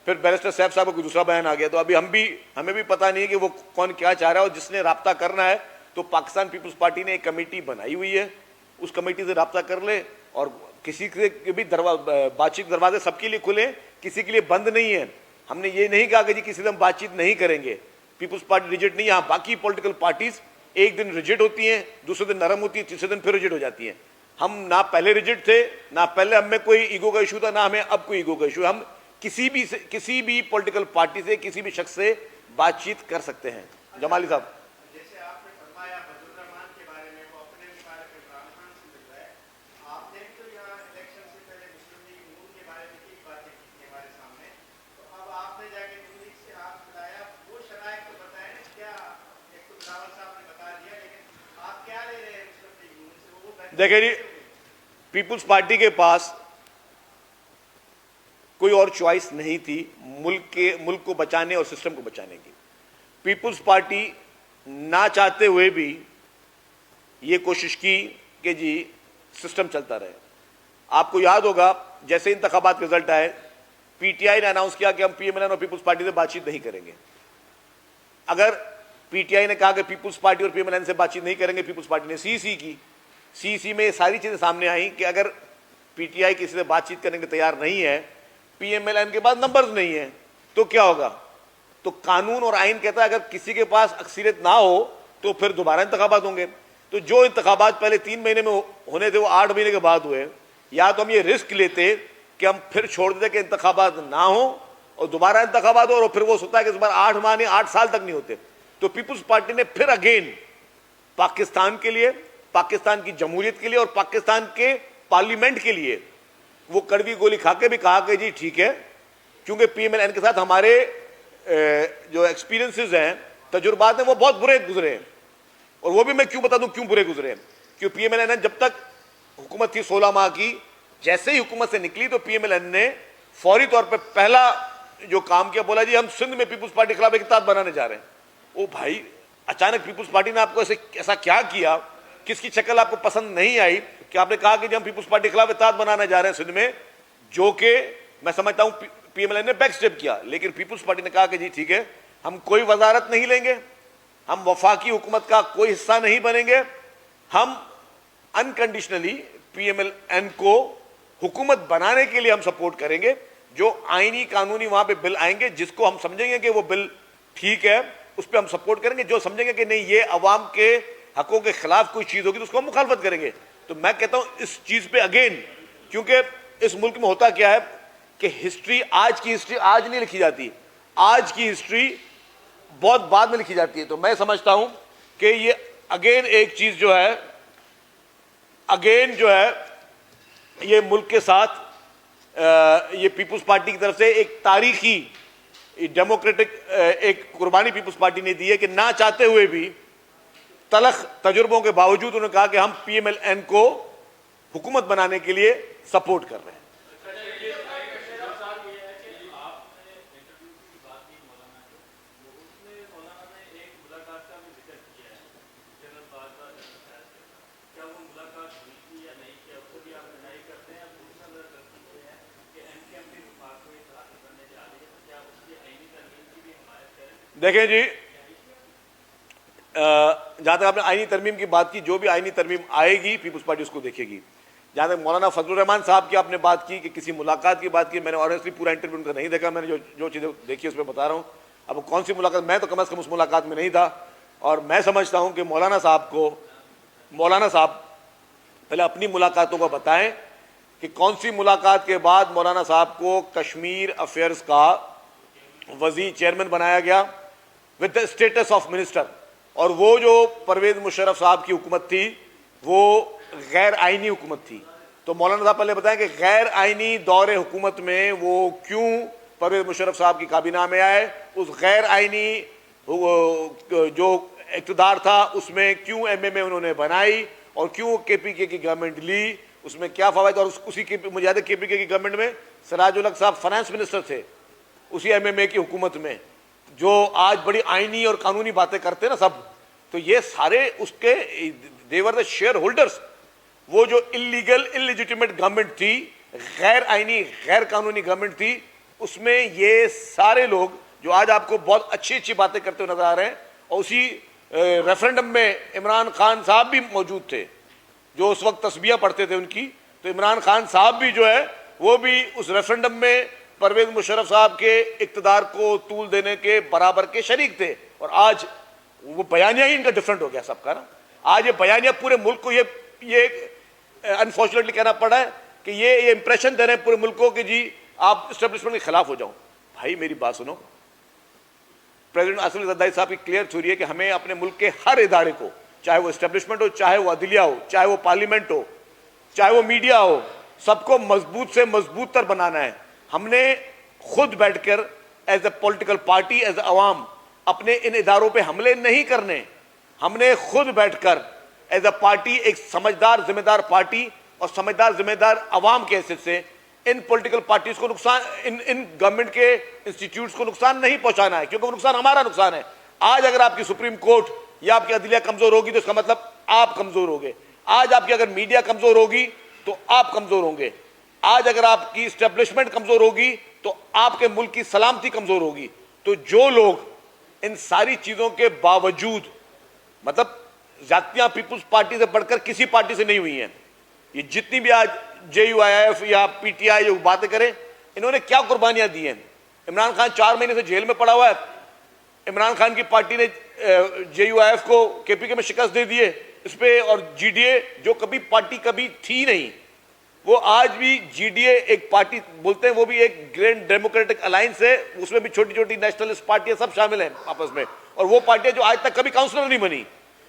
پھر بیرسٹر سیف صاحب کا کوئی دوسرا بیان آ گیا. تو ابھی ہمیں بھی پتہ نہیں ہے کہ وہ کون کیا چاہ رہا ہے, اور جس نے رابطہ کرنا ہے تو پاکستان پیپلز پارٹی نے ایک کمیٹی بنائی ہوئی ہے, اس کمیٹی سے رابطہ کر لے, اور کسی کے بھی بات چیت دروازے سب کے لیے کھلے, کسی کے لیے بند نہیں ہے. ہم نے یہ نہیں کہا کہ جی کسی سے ہم بات چیت نہیں کریں گے, پیپلز پارٹی ریجٹ نہیں. ہاں باقی پولیٹیکل پارٹیز ایک دن ریجٹ ہوتی ہیں, دوسرے دن نرم ہوتی ہیں, تیسرے دن پھر ریجٹ ہو جاتی ہیں. ہم نہ پہلے ریجٹ تھے, نہ پہلے ہم میں کوئی ایگو کا ایشو تھا, نہ ہمیں اب کوئی ایگو کا ایشو ہے. ہم کسی بھی پولیٹیکل پارٹی سے, کسی بھی شخص سے بات چیت کر سکتے ہیں. جمالی صاحب جیسے آپ نے فرمایا فضل الرحمان کے بارے میں, وہ اپنے متعلق عمران خان سے مل رہا ہے, آپ نے بھی تو یہاں الیکشن سے پہلے مسلم لیگ نون کے بارے میں کئی باتیں کی تھی ہمارے سامنے, تو اب آپ نے جا کے نون لیگ سے آپ بلایا, وہ شرائط تو بتائیں کیا. ایک تو بلاول صاحب نے بتا دیا, لیکن آپ کیا لے رہے ہیں مسلم لیگ نون سے؟ وہ دیکھیں جی پیپلز پارٹی کے پاس کوئی اور چوائس نہیں تھی ملک کو بچانے اور سسٹم کو بچانے کی. پیپلز پارٹی نہ چاہتے ہوئے بھی یہ کوشش کی کہ جی سسٹم چلتا رہے. آپ کو یاد ہوگا جیسے انتخابات کے رزلٹ آئے, پی ٹی آئی نے اناؤنس کیا کہ ہم پی ایم ایل این اور پیپلز پارٹی سے بات چیت نہیں کریں گے. اگر پی ٹی آئی نے کہا کہ پیپلز پارٹی اور پی ایم ایل این سے بات چیت نہیں کریں گے, پیپلز پارٹی نے سی کی, سی میں یہ ساری چیزیں سامنے آئیں کہ اگر پی ٹی آئی کسی سے بات چیت کرنے کے تیار نہیں ہے, پی ایم ایل این کے پاس نمبرز نہیں ہیں, تو کیا ہوگا. تو قانون اور آئین کہتا ہے اگر کسی کے پاس اکثریت نہ ہو تو پھر دوبارہ انتخابات ہوں گے. تو جو انتخابات پہلے 3 مہینے میں ہونے تھے وہ 8 مہینے کے بعد ہوئے. یا تو ہم یہ رسک لیتے کہ ہم پھر چھوڑ دیتے کہ انتخابات نہ ہوں اور دوبارہ انتخابات ہو, اور پھر وہ ہوتا ہے کہ اس بار 8 ماہ نہیں 8 سال تک نہیں ہوتے. تو پیپلز پارٹی نے پھر اگین پاکستان کے لیے, پاکستان کی جمہوریت کے لیے اور پاکستان کے پارلیمنٹ کے لیے وہ کڑوی گولی کھا کے بھی کہا کہ جی ٹھیک ہے, کیونکہ پی ایم ایل این کے ساتھ ہمارے جو ایکسپیرینسز ہیں, تجربات ہیں, وہ بہت برے گزرے ہیں. اور وہ بھی میں کیوں بتا دوں کیوں برے گزرے ہیں. کیوں پی ایم ایل این جب تک حکومت تھی 16 ماہ کی, جیسے ہی حکومت سے نکلی تو پی ایم ایل این نے فوری طور پہ پہلا جو کام کیا, بولا جی ہم سندھ میں پیپلز پارٹی کے خلاف ایک اتحاد بنانے جا رہے ہیں. او بھائی, اچانک پیپلز پارٹی نے آپ کو ایسا کیا کیا, کس کی شکل آپ کو پسند نہیں آئی کہ آپ نے کہا کہ جی ہم پیپلز پارٹی کے خلاف اتحاد بنانے جا رہے ہیں سندھ میں, جو کہ میں سمجھتا ہوں پی ایم ایل این نے بیک سٹیپ کیا. لیکن پیپلز پارٹی نے کہا کہ جی ٹھیک ہے, ہم کوئی وزارت نہیں لیں گے, ہم وفاقی حکومت کا کوئی حصہ نہیں بنیں گے, ہم unconditionally P M L N کو حکومت بنانے کے لیے ہم سپورٹ کریں گے. جو آئینی قانونی وہاں پہ بل آئیں گے جس کو ہم سمجھیں گے کہ وہ بل ٹھیک ہے اس پہ ہم سپورٹ کریں گے, جو سمجھیں گے کہ نہیں یہ عوام کے حقوق کے خلاف کوئی چیز ہوگی تو اس کو ہم مخالفت کریں گے. تو میں کہتا ہوں اس چیز پہ اگین, کیونکہ اس ملک میں ہوتا کیا ہے کہ ہسٹری, آج کی ہسٹری آج نہیں لکھی جاتی, آج کی ہسٹری بہت بعد میں لکھی جاتی ہے. تو میں سمجھتا ہوں کہ یہ اگین ایک چیز جو ہے, اگین جو ہے یہ ملک کے ساتھ یہ پیپلز پارٹی کی طرف سے ایک تاریخی ڈیموکریٹک ایک قربانی پیپلز پارٹی نے دی ہے کہ نہ چاہتے ہوئے بھی تلخ تجربوں کے باوجود انہوں نے کہا کہ ہم پی ایم ایل این کو حکومت بنانے کے لیے سپورٹ کر رہے ہیں. دیکھیں جی, جہاں تک آپ نے آئینی ترمیم کی بات کی, جو بھی آئینی ترمیم آئے گی پیپلز پارٹی اس کو دیکھے گی. جہاں تک مولانا فضل الرحمان صاحب کی آپ نے بات کی کہ کسی ملاقات کی بات کی, میں نے آنیسٹلی پورا انٹرویو ان کا نہیں دیکھا, میں نے جو چیزیں دیکھی اس پہ بتا رہا ہوں. اب کون سی ملاقات, میں تو کم از کم اس ملاقات میں نہیں تھا, اور میں سمجھتا ہوں کہ مولانا صاحب پہلے اپنی ملاقاتوں کو بتائیں کہ کون سی ملاقات کے بعد مولانا صاحب کو کشمیر افیئرز کا وزیر چیئرمین بنایا گیا with the status of minister, اور وہ جو پرویز مشرف صاحب کی حکومت تھی وہ غیر آئینی حکومت تھی. تو مولانا صاحب پہلے بتائیں کہ غیر آئینی دور حکومت میں وہ کیوں پرویز مشرف صاحب کی کابینہ میں آئے, اس غیر آئینی جو اقتدار تھا اس میں کیوں ایم ایم اے انہوں نے بنائی, اور کیوں کے پی کے کی گورنمنٹ لی, اس میں کیا فوائد. اور اسی کے مجھے یاد ہے کے پی کے کی گورنمنٹ میں سراج الحق صاحب فائنانس منسٹر تھے اسی ایم ایم اے کی حکومت میں, جو آج بڑی آئینی اور قانونی باتیں کرتے ہیں نا سب, تو یہ سارے اس کے دیور دا شیئر ہولڈرز. وہ جو انلیگل انلیجیٹیمیٹ گورنمنٹ تھی، غیر آئینی غیر قانونی گورنمنٹ تھی، اس میں یہ سارے لوگ جو آج آپ کو بہت اچھی اچھی باتیں کرتے ہوئے نظر آ رہے ہیں، اور اسی ریفرنڈم میں عمران خان صاحب بھی موجود تھے جو اس وقت تسبیح پڑھتے تھے ان کی، تو عمران خان صاحب بھی جو ہے وہ بھی اس ریفرنڈم میں پرویز مشرف صاحب کے اقتدار کو طول دینے کے برابر کے شریک تھے، اور آج وہ بیانیہ ہی ان کا ڈفرنٹ ہو گیا سب کا نا۔ آج یہ بیانیہ پورے ملک کو یہ انفارچونیٹلی کہنا پڑا ہے کہ یہ امپریشن دے رہے ہیں پورے ملک کو کہ جی آپ اسٹیبلشمنٹ کے خلاف ہو جاؤ۔ بھائی میری بات سنو، پریزیڈنٹ آصف علی زرداری صاحب کی کلیئر تھیوری ہے کہ ہمیں اپنے ملک کے ہر ادارے کو، چاہے وہ اسٹیبلشمنٹ ہو، چاہے وہ عدلیہ ہو، چاہے وہ پارلیمنٹ ہو، چاہے وہ میڈیا ہو، سب کو مضبوط سے مضبوط تر بنانا ہے۔ ہم نے خود بیٹھ کر as a political party, as a عوام، اپنے ان اداروں پہ حملے نہیں کرنے، ہم نے خود بیٹھ کر ایز اے پارٹی، ایک سمجھدار ذمہ دار پارٹی اور سمجھدار ذمہ دار عوام کے حیثیت سے ان پولیٹیکل پارٹیز کو نقصان، ان گورنمنٹ کے انسٹیٹیوٹس کو نقصان نہیں پہنچانا ہے، کیونکہ وہ نقصان ہمارا نقصان ہے۔ آج اگر آپ کی سپریم کورٹ یا آپ کی عدلیہ کمزور ہوگی تو اس کا مطلب آپ کمزور ہوگے۔ آج آپ کی اگر میڈیا کمزور ہوگی تو آپ کمزور ہوں گے۔ آج اگر آپ کی اسٹیبلشمنٹ کمزور ہوگی تو آپ کے ملک کی سلامتی کمزور ہوگی۔ تو جو لوگ ان ساری چیزوں کے باوجود، مطلب زیادتیاں پیپلز پارٹی سے بڑھ کر کسی پارٹی سے نہیں ہوئی ہیں، یہ جتنی بھی آج جے یو آئی ایف یا پی ٹی آئی جو باتیں کریں، انہوں نے کیا قربانیاں دی ہیں۔ عمران خان 4 مہینے سے جیل میں پڑا ہوا ہے، عمران خان کی پارٹی نے جے یو آئی ایف کو کے پی کے میں شکست دے دیے اس پہ، اور جی ڈی اے جو کبھی پارٹی کبھی تھی نہیں، وہ آج بھی جی ڈی اے ایک پارٹی بولتے ہیں، وہ بھی ایک گرینڈ ڈیموکریٹک الائنس ہے، اس میں بھی چھوٹی چھوٹی نیشنلسٹ پارٹیاں سب شامل ہیں آپس میں، اور وہ پارٹیاں جو آج تک کبھی کاؤنسلر نہیں بنی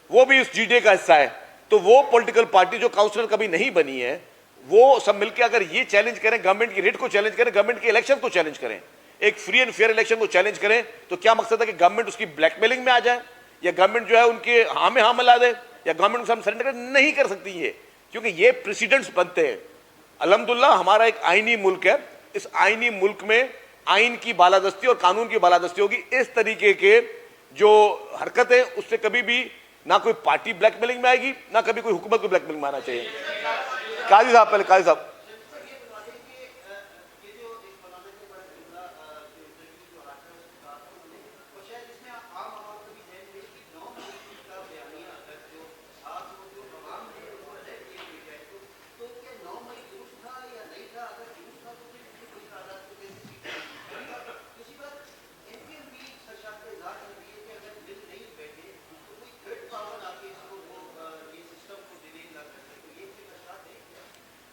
وہ بھی اس جی ڈی اے کا حصہ ہے۔ تو وہ پولیٹیکل پارٹی جو کاؤنسلر کبھی نہیں بنی ہے، وہ سب مل کے اگر یہ چیلنج کریں، گورنمنٹ کی ریٹ کو چیلنج کریں، گورنمنٹ کے الیکشن کو چیلنج کریں، ایک فری اینڈ فیئر الیکشن کو چیلنج کریں، تو کیا مقصد ہے کہ گورنمنٹ اس کی بلیک میلنگ میں آ جائے، یا گورنمنٹ جو ہے ان کے ہاں میں ہاں ملا دے، یا گورنمنٹ کو ہم سرنڈر نہیں کر سکتی یہ، کیونکہ یہ پریسیڈنٹس بنتے ہیں۔ الحمدللہ ہمارا ایک آئینی ملک ہے، اس آئینی ملک میں آئین کی بالادستی اور قانون کی بالادستی ہوگی۔ اس طریقے کے جو حرکتیں، اس سے کبھی بھی نہ کوئی پارٹی بلیک میلنگ میں آئے گی، نہ کبھی کوئی حکومت کو بلیک میلنگ میں آنا چاہیے۔ قاضی صاحب پہلے، قاضی صاحب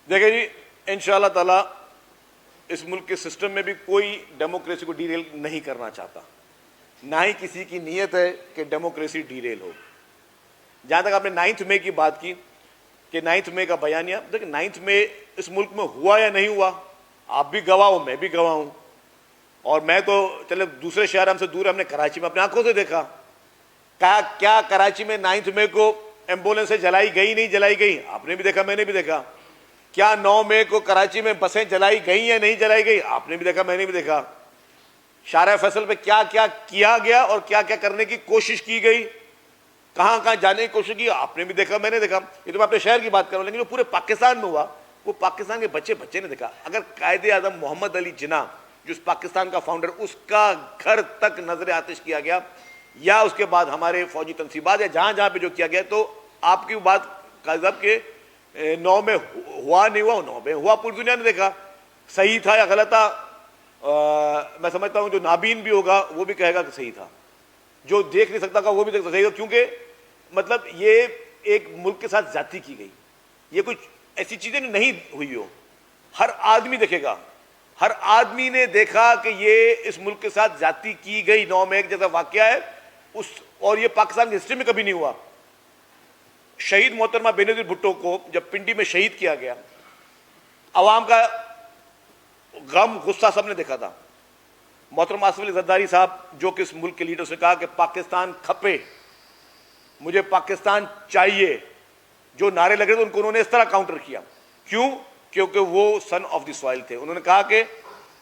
دیکھیں جی، انشاءاللہ تعالیٰ اس ملک کے سسٹم میں بھی کوئی ڈیموکریسی کو ڈیریل نہیں کرنا چاہتا، نہ ہی کسی کی نیت ہے کہ ڈیموکریسی ڈیریل ہو۔ جہاں تک آپ نے 9 مئی کی بات کی کہ 9 مئی کا بیانیہ، دیکھیں 9 مئی اس ملک میں ہوا یا نہیں ہوا، آپ بھی گواہ ہو، میں بھی گواہ ہوں، اور میں تو چلے دوسرے شہر ہم سے دور ہے، ہم نے کراچی میں اپنے آنکھوں سے دیکھا۔ کیا کراچی میں 9 مئی کو ایمبولینسیں جلائی گئی نہیں جلائی گئی؟ آپ نے بھی دیکھا، میں نے بھی دیکھا۔ کیا 9 مئی کو کراچی میں بسیں جلائی گئی یا نہیں جلائی گئی؟ آپ نے بھی دیکھا، میں نے بھی دیکھا۔ شارع فیصل پہ کیا کیا کیا گیا اور کیا کیا کرنے کی کوشش کی گئی، کہاں کہاں جانے کی کوشش کی، آپ نے بھی دیکھا، میں نے دیکھا۔ یہ تو میں اپنے شہر کی بات کر رہا ہوں، لیکن جو پورے پاکستان میں ہوا وہ پاکستان کے بچے نے دیکھا۔ اگر قائد اعظم محمد علی جناح جو اس پاکستان کا فاؤنڈر، اس کا گھر تک نظر آتش کیا گیا، یا اس کے بعد ہمارے فوجی تنصیبات یا جہاں جہاں پہ جو کیا گیا، تو آپ کی بات قاضی صاحب کے 9 میں ہوا نہیں ہوا، 9 میں ہوا، پوری دنیا نے دیکھا، صحیح تھا یا غلط تھا۔ میں سمجھتا ہوں جو نابین بھی ہوگا وہ بھی کہے گا کہ صحیح تھا، جو دیکھ نہیں سکتا وہ بھی دیکھ صحیح تھا، کیونکہ مطلب یہ ایک ملک کے ساتھ زیادتی کی گئی، یہ کچھ ایسی چیزیں نہیں ہوئی ہو۔ ہر آدمی دیکھے گا، ہر آدمی نے دیکھا کہ یہ اس ملک کے ساتھ زیادتی کی گئی۔ 9 میں ایک جیسا واقعہ ہے اس، اور یہ پاکستان کی ہسٹری میں کبھی نہیں ہوا۔ شہید محترمہ بے نظیر بھٹو کو جب پنڈی میں شہید کیا گیا، عوام کا غم غصہ سب نے دیکھا تھا۔ محترم آصف علی زرداری صاحب جو کہ اس ملک کے لیڈرز نے کہا کہ پاکستان کھپے، مجھے پاکستان چاہیے، جو نعرے لگے تھے ان کو انہوں نے اس طرح کاؤنٹر کیا۔ کیوں؟ کیونکہ وہ سن آف دی سوائل تھے۔ انہوں نے کہا کہ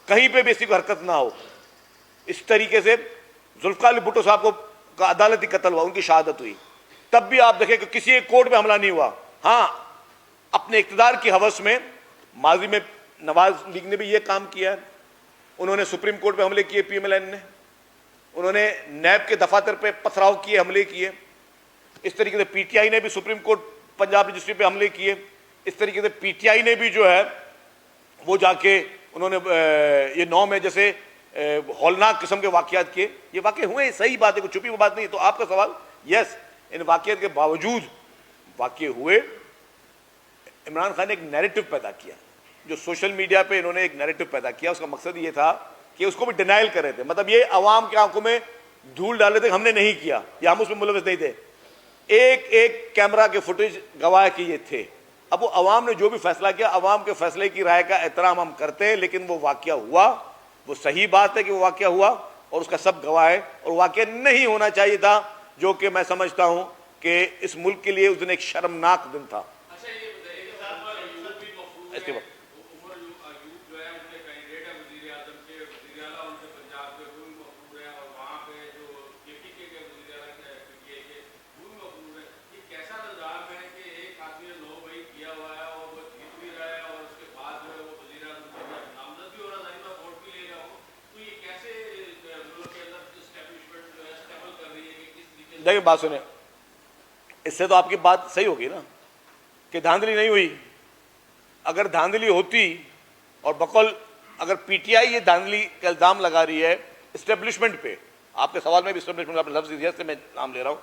کہیں پہ بھی ایسی کوئی حرکت نہ ہو۔ اس طریقے سے ذوالفقار علی بھٹو صاحب کو کا عدالتی قتل ہوا، ان کی شہادت ہوئی، تب بھی آپ دیکھیں کہ کسی ایک کوٹ میں حملہ نہیں ہوا۔ ہاں اپنے اقتدار کی ہوس میں ماضی میں نواز لیگ نے بھی یہ کام کیا ہے. انہوں نے سپریم کورٹ پہ حملے کیے, پی ایم ایل این نے, انہوں نے نیب کے دفاتر پہ پتھراؤ کیے, حملے کیے. اس طریقے سے پی ٹی آئی نے بھی سپریم کورٹ پنجاب رجسٹری پہ حملے کیے. اس طریقے سے پی ٹی آئی نے بھی جو ہے وہ جا کے انہوں نے یہ 9 میں جیسے ہولناک قسم کے واقعات کیے. یہ واقع ہوئے, صحیح بات ہے, کوئی چھپی ہوئی بات نہیں. تو آپ کا سوال, یس, ان واقعات کے باوجود واقع ہوئے. عمران خان نے ایک نیریٹو پیدا کیا, جو سوشل میڈیا پہ انہوں نے ایک نیریٹو پیدا کیا. اس کا مقصد یہ تھا کہ اس کو بھی ڈینائل کر رہے تھے, مطلب یہ عوام کی آنکھوں میں دھول ڈالے تھے کہ ہم نے نہیں کیا یا ہم اس میں ملوث نہیں تھے. ایک ایک کیمرہ کے فوٹیج گواہ کہ یہ تھے. اب وہ عوام نے جو بھی فیصلہ کیا, عوام کے فیصلے کی رائے کا احترام ہم کرتے ہیں, لیکن وہ واقعہ ہوا, وہ صحیح بات ہے کہ وہ واقعہ ہوا اور اس کا سب گواہ ہے. اور واقعہ نہیں ہونا چاہیے تھا, جو کہ میں سمجھتا ہوں کہ اس ملک کے لیے اس دن ایک شرمناک دن تھا. اس کے بعد دیکھیں بات سنیں, اس سے تو آپ کی بات صحیح ہوگی نا کہ دھاندلی نہیں ہوئی. اگر دھاندلی ہوتی اور بقول اگر پی ٹی آئی یہ دھاندلی کا الزام لگا رہی ہے اسٹیبلشمنٹ پہ, آپ کے سوال میں بھی اسٹیبلشمنٹ آپ لفظ دیا, سے میں نام لے رہا ہوں.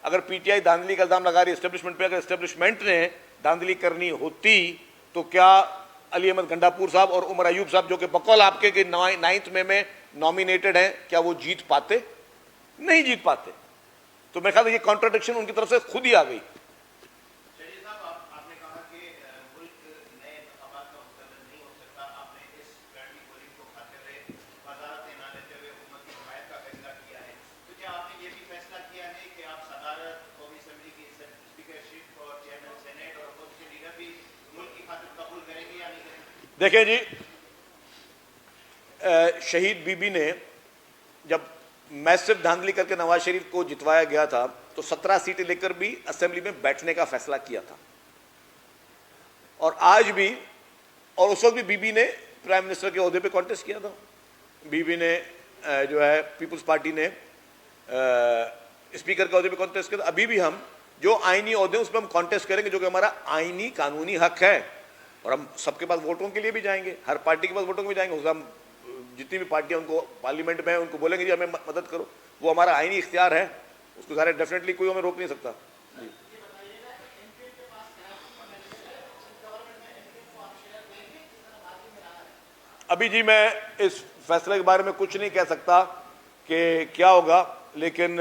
اگر پی ٹی آئی دھاندلی کا الزام لگا رہی ہے اسٹیبلشمنٹ پہ, اگر اسٹیبلشمنٹ نے دھاندلی کرنی ہوتی تو کیا علی احمد گنڈاپور صاحب اور عمر ایوب صاحب, جو کہ بقول آپ کے 9 میں نامینیٹڈ ہیں, کیا وہ جیت پاتے؟ نہیں جیت پاتے. تو میں خیال یہ کانٹراڈکشن ان کی طرف سے خود ہی آ گئی. شہید صاحب, آپ نے کہا کہ ملک نئے انتخابات کا مستقبل نہیں ہو سکتا. آپ نے اس پرائمری پولنگ کو کھاتے ہوئے وزارتیں نہ لیتے ہوئے حکومت کی حمایت کا فیصلہ کیا ہے. تو کیا آپ نے یہ بھی فیصلہ کیا ہے کہ آپ صدارت, قومی اسمبلی کی اسپیکرشپ اور چیئرمین سینیٹ اور اپوزیشن لیڈر بھی ملک کی خاطر قبول کریں گے یا نہیں کریں گے؟ دیکھیں جی, شہید بی بی نے جب میسو دھاندلی کر کے نواز شریف کو جتوایا گیا تھا تو 17 سیٹیں لے کر بھی اسمبلی میں بیٹھنے کا فیصلہ کیا تھا. اور آج بھی, اور اس وقت بھی بی بی نے پرائم منسٹر کے عہدے پہ کانٹیسٹ کیا تھا. بی بی نے جو ہے پیپلز پارٹی نے اسپیکر کے عہدے پہ کانٹیسٹ کیا تھا. ابھی بھی ہم جو آئینی عہدے ہیں اس پہ ہم کانٹیسٹ کریں گے, جو کہ ہمارا آئینی قانونی حق ہے. اور ہم سب کے پاس ووٹوں کے لیے بھی جائیں گے, ہر پارٹی کے پاس ووٹوں کے بھی جائیں گے. ہم جتنی بھی پارٹیاں ان کو پارلیمنٹ میں ہیں ان کو بولیں گے جی ہمیں مدد کرو, وہ ہمارا آئینی اختیار ہے, اس کو ظاہر ڈیفینیٹلی کوئی ہمیں روک نہیں سکتا. ابھی جی میں اس فیصلے کے بارے میں کچھ نہیں کہہ سکتا کہ کیا ہوگا, لیکن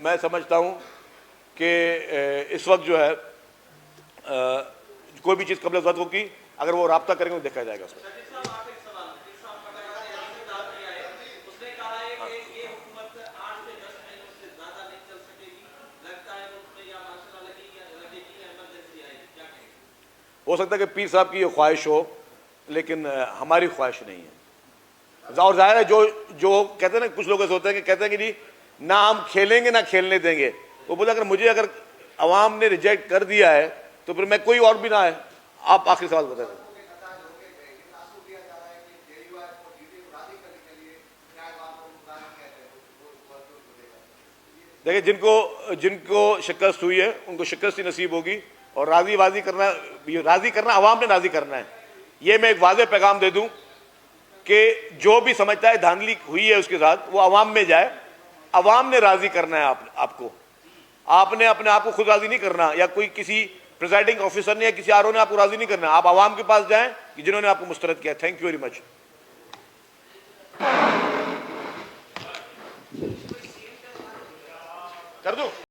میں سمجھتا ہوں کہ اس وقت جو ہے کوئی بھی چیز قبل از وقت ہوگی, اگر وہ رابطہ کریں گے تو دیکھا جائے گا. اس میں ہو سکتا ہے کہ پیر صاحب کی یہ خواہش ہو, لیکن ہماری خواہش نہیں ہے. اور ظاہر ہے جو کہتے ہیں نا, کچھ لوگ ایسے ہوتے ہیں کہ کہتے ہیں کہ جی نہ ہم کھیلیں گے نہ کھیلنے دیں گے. وہ بولے اگر عوام نے ریجیکٹ کر دیا ہے تو پھر میں کوئی اور بھی نہ ہے. آپ آخری سوال بتائیں. دیکھیں جن کو شکست ہوئی ہے ان کو شکست ہی نصیب ہوگی, اور راضی کرنا عوام نے راضی کرنا ہے. یہ میں ایک واضح پیغام دے دوں کہ جو بھی سمجھتا ہے دھاندلی ہوئی ہے اس کے ساتھ, وہ عوام میں جائے. عوام نے راضی کرنا ہے آپ کو. آپ نے اپنے آپ کو خود راضی نہیں کرنا, یا کوئی کسی پریزائڈنگ آفیسر نے یا کسی آر او نے آپ کو راضی نہیں کرنا. آپ عوام کے پاس جائیں جنہوں نے آپ کو مسترد کیا. Thank you very much. کر دوں